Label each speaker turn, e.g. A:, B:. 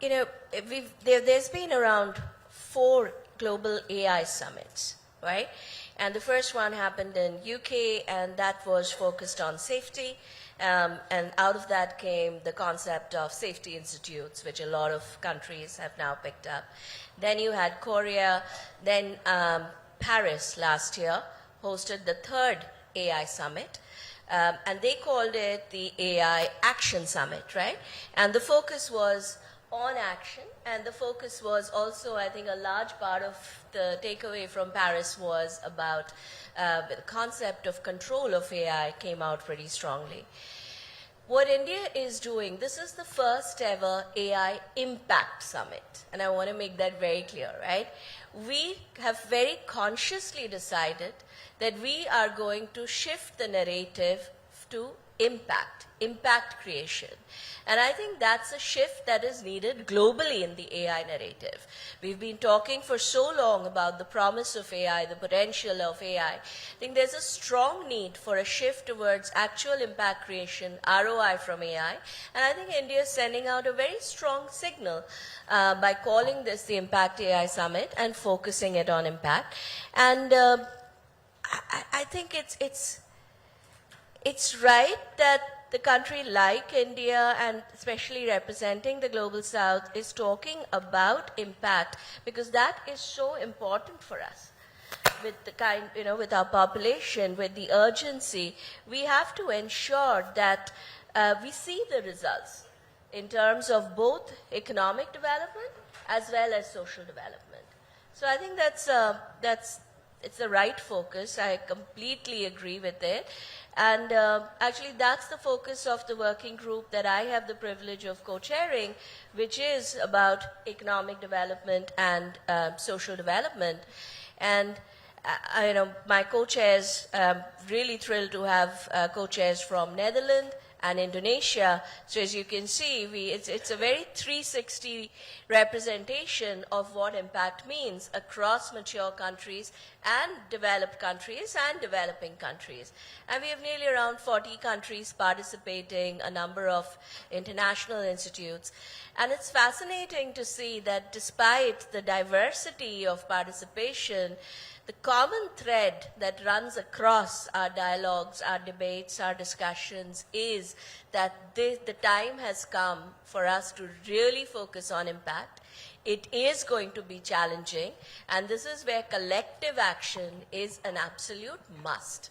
A: you know, there's been around 4 global AI summits, right? And the first one happened in UK, and that was focused on safety. And out of that came the concept of safety institutes, which a lot of countries have now picked up. Then you had Korea, then Paris last year hosted the 3rd AI summit. And they called it the AI Action Summit, right? And the focus was on action, and the focus was also, I think, a large part of the takeaway from Paris was about the concept of control of AI came out pretty strongly. What India is doing, this is the first ever AI Impact Summit, and I want to make that very clear, right? We have very consciously decided that we are going to shift the narrative to impact creation. And I think that's a shift that is needed globally in the AI narrative. We've been talking for so long about the promise of AI, the potential of AI. I think there's a strong need for a shift towards actual impact creation, ROI from AI. And I think India is sending out a very strong signal by calling this the Impact AI Summit and focusing it on impact. And I think it's right that the country like India, and especially representing the Global South, is talking about impact, because that is so important for us. With the kind, with our population, with the urgency, we have to ensure that we see the results in terms of both economic development as well as social development. So I think it's the right focus. I completely agree with it. And actually, that's the focus of the working group that I have the privilege of co-chairing, which is about economic development and social development. And my co-chairs, really thrilled to have co-chairs from Netherlands and Indonesia. So as you can see, it's a very 360 representation of what impact means across mature countries and developed countries and developing countries. And we have nearly around 40 countries participating, a number of international institutes. And it's fascinating to see that despite the diversity of participation, the common thread that runs across our dialogues, our debates, our discussions is that the time has come for us to really focus on impact. It is going to be challenging, and this is where collective action is an absolute must.